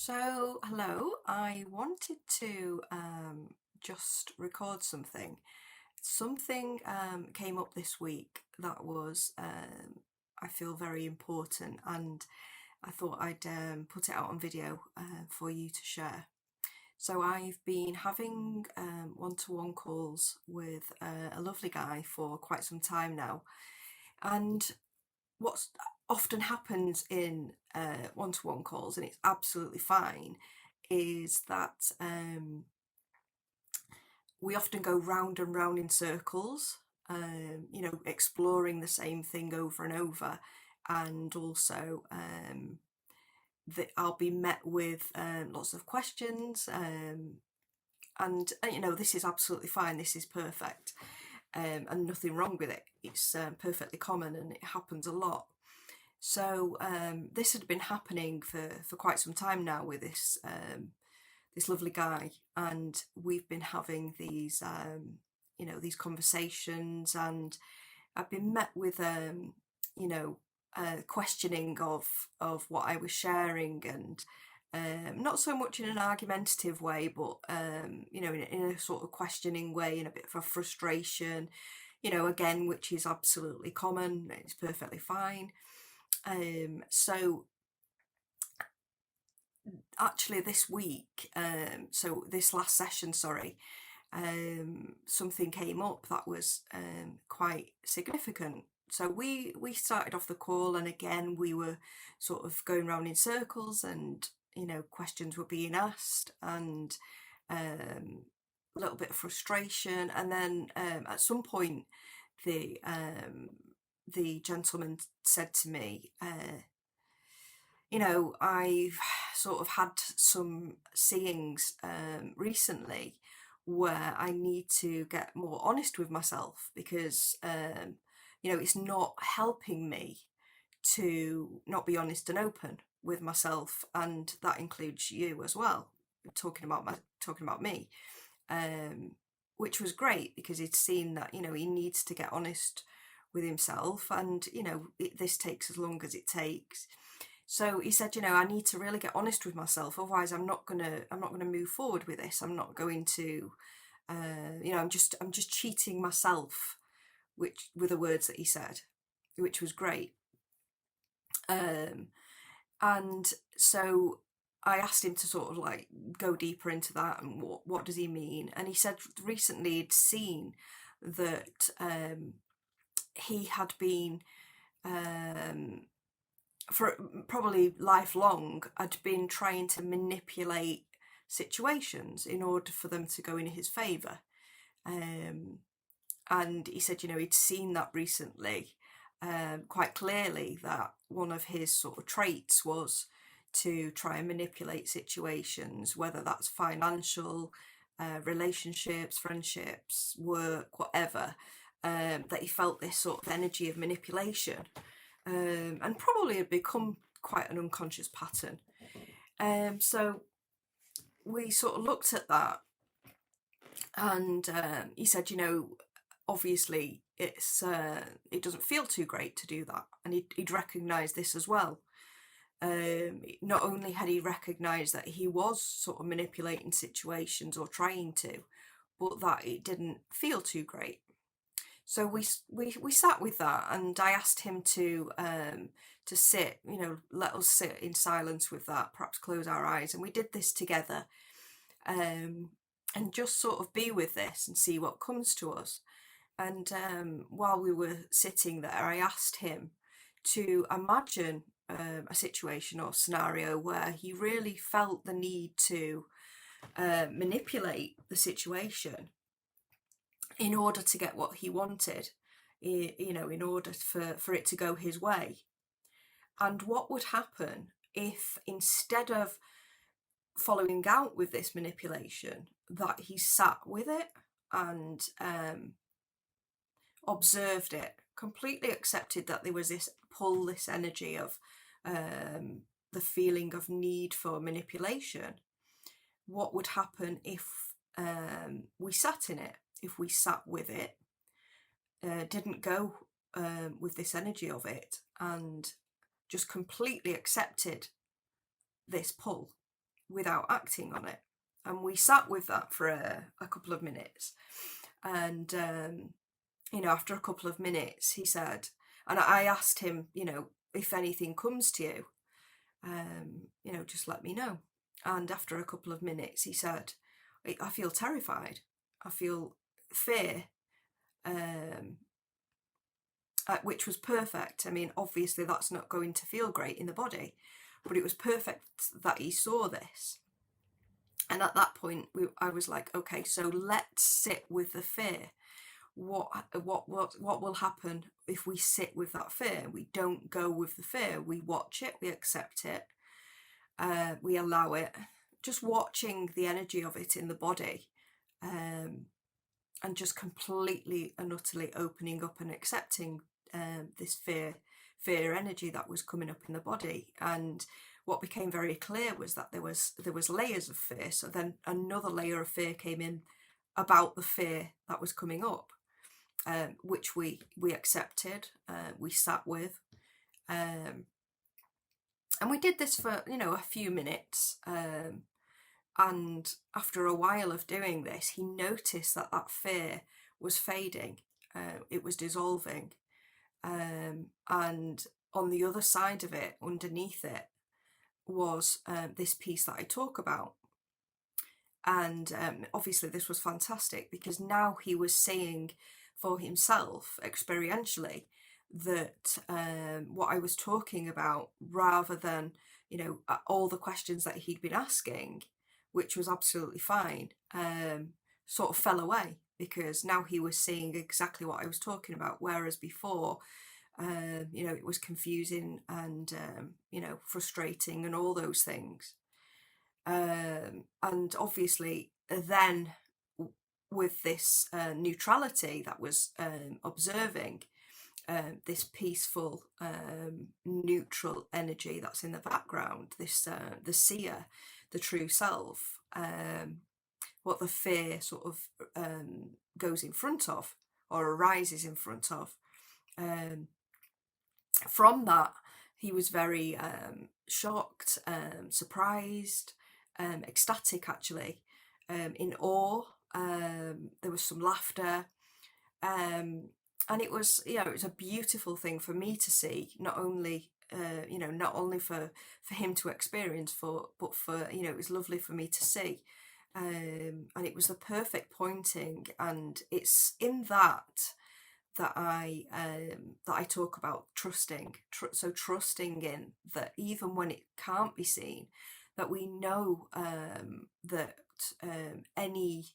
So, hello, I wanted to just record something. Something came up this week that was, I feel, very important, and I thought I'd put it out on video for you to share. So, I've been having one-to-one calls with a lovely guy for quite some time now, and what's often happens in one-to-one calls, and it's absolutely fine, is that we often go round and round in circles, exploring the same thing over and over, and also that I'll be met with lots of questions, and this is absolutely fine. This is perfect, and nothing wrong with it. It's perfectly common, and it happens a lot. So this had been happening for quite some time now with this lovely guy, and we've been having these these conversations, and I've been met with questioning of what I was sharing, and not so much in an argumentative way, but in a sort of questioning way, in a bit of a frustration, again, which is absolutely common. It's perfectly fine. So actually this week, so this last session, sorry, something came up that was quite significant. So we started off the call, and again we were sort of going round in circles, and questions were being asked, and a little bit of frustration, and then at some point the gentleman said to me, I've sort of had some seeings recently where I need to get more honest with myself, because it's not helping me to not be honest and open with myself, and that includes you as well. Talking about me, which was great, because he'd seen that he needs to get honest with himself, and this takes as long as it takes. So he said, I need to really get honest with myself, otherwise I'm not gonna move forward with this. I'm not going to, I'm just cheating myself, which were the words that he said, which was great. And so I asked him to sort of like go deeper into that, and what does he mean? And he said recently he'd seen that he had been for probably lifelong, had been trying to manipulate situations in order for them to go in his favour. And he said, he'd seen that recently, quite clearly, that one of his sort of traits was to try and manipulate situations, whether that's financial, relationships, friendships, work, whatever, that he felt this sort of energy of manipulation. And probably had become quite an unconscious pattern. So we sort of looked at that, and he said, obviously it doesn't feel too great to do that, and he'd recognised this as well. Not only had he recognised that he was sort of manipulating situations or trying to, but that it didn't feel too great. So we sat with that, and I asked him to sit, let us sit in silence with that, perhaps close our eyes, and we did this together, and just sort of be with this and see what comes to us. And while we were sitting there, I asked him to imagine a situation or scenario where he really felt the need to manipulate the situation in order to get what he wanted, in order for it to go his way. And what would happen if, instead of following out with this manipulation, that he sat with it and observed it, completely accepted that there was this pull, this energy of the feeling of need for manipulation? What would happen if we sat in it, if we sat with it, didn't go with this energy of it, and just completely accepted this pull? without acting on it. And we sat with that for a couple of minutes. And, after a couple of minutes, he said, and I asked him, if anything comes to you, just let me know. And after a couple of minutes, he said, I feel terrified. I feel fear, which was perfect. I mean, obviously that's not going to feel great in the body, but it was perfect that he saw this. And at that point, I was like, okay, so let's sit with the fear. What will happen if we sit with that fear? We don't go with the fear. We watch it. We accept it. We allow it. Just watching the energy of it in the body, and just completely and utterly opening up and accepting this fear energy that was coming up in the body. And what became very clear was that there was layers of fear. So then another layer of fear came in about the fear that was coming up, which we accepted, we sat with, and we did this for a few minutes. And after a while of doing this, he noticed that fear was fading, it was dissolving, and on the other side of it, underneath it, was this piece that I talk about. And obviously this was fantastic, because now he was seeing for himself experientially that what I was talking about, rather than all the questions that he'd been asking, which was absolutely fine, sort of fell away, because now he was seeing exactly what I was talking about, whereas before it was confusing and frustrating and all those things. And obviously then, with this neutrality that was observing, this peaceful neutral energy that's in the background, this the seer, the true self, what the fear sort of goes in front of, or arises in front of. From that, he was very shocked, surprised, ecstatic, actually, in awe. There was some laughter, and it was it was a beautiful thing for me to see, not only not only for him to experience, but for it was lovely for me to see. And it was the perfect pointing, and it's in that I talk about trusting. So trusting in that, even when it can't be seen, that we know that any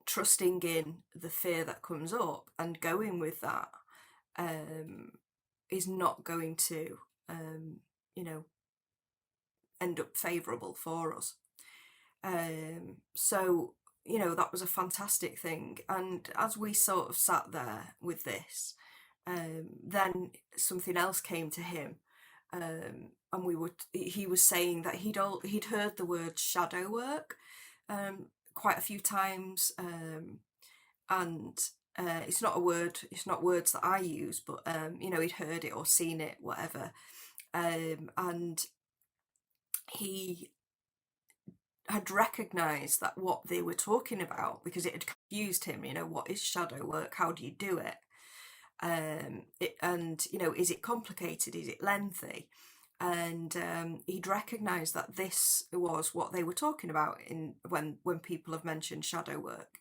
trusting in the fear that comes up and going with that is not going to end up favourable for us. So that was a fantastic thing. And as we sort of sat there with this, then something else came to him, and he was saying that he'd heard the word shadow work quite a few times, and it's not words that I use, but he'd heard it or seen it, whatever, and he had recognised that what they were talking about, because it had confused him, what is shadow work, how do you do it, is it complicated, is it lengthy, and he'd recognised that this was what they were talking about when people have mentioned shadow work,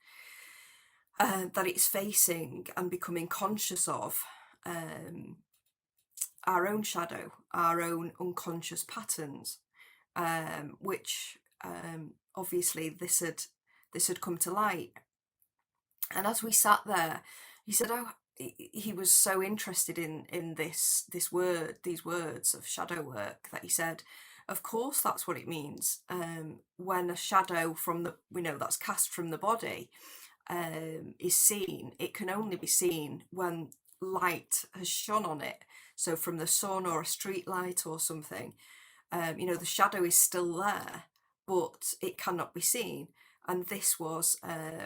that it's facing and becoming conscious of our own shadow, our own unconscious patterns, which obviously this had come to light. And as we sat there, he said, he was so interested in these words of shadow work, that he said, of course that's what it means. When a shadow from that's cast from the body is seen, it can only be seen when light has shone on it. So from the sun or a street light or something, the shadow is still there, but it cannot be seen. And this was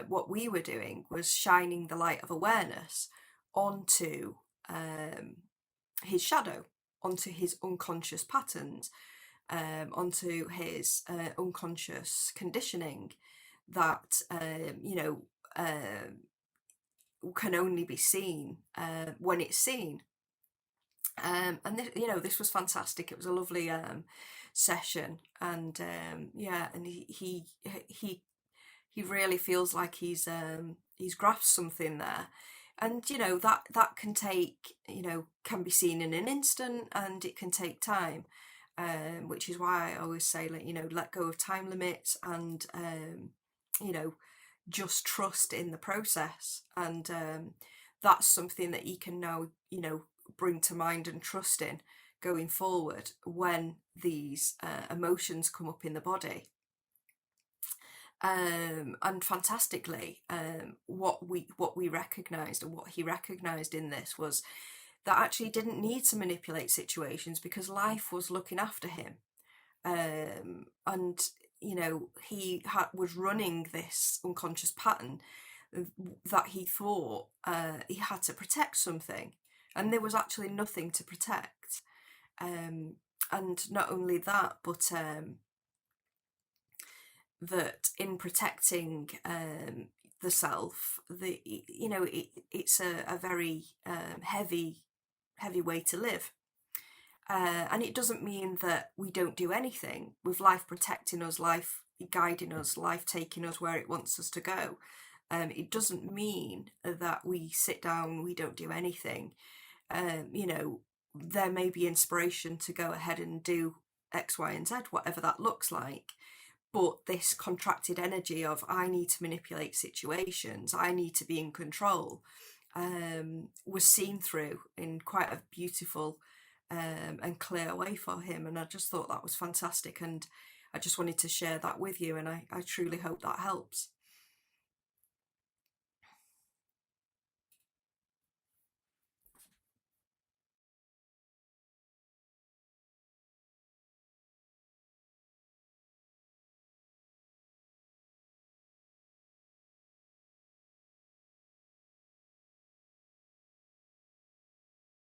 what we were doing, was shining the light of awareness onto his shadow, onto his unconscious patterns, onto his unconscious conditioning that, can only be seen when it's seen. And this was fantastic. It was a lovely session, and and he really feels like he's grasped something there. And that can take, can be seen in an instant, and it can take time, which is why I always say, let go of time limits, and just trust in the process. And that's something that you can now bring to mind and trust in going forward when these emotions come up in the body. And fantastically, what we recognised, and what he recognised in this, was that actually he didn't need to manipulate situations because life was looking after him. And he was running this unconscious pattern that he thought he had to protect something, and there was actually nothing to protect. And not only that, but that in protecting the self, it's a very heavy way to live. And it doesn't mean that we don't do anything with life protecting us, life guiding us, life taking us where it wants us to go. It doesn't mean that we sit down, we don't do anything. There may be inspiration to go ahead and do X, Y, and Z, whatever that looks like. But this contracted energy of I need to manipulate situations, I need to be in control, was seen through in quite a beautiful and clear way for him. And I just thought that was fantastic, and I just wanted to share that with you, and I truly hope that helps.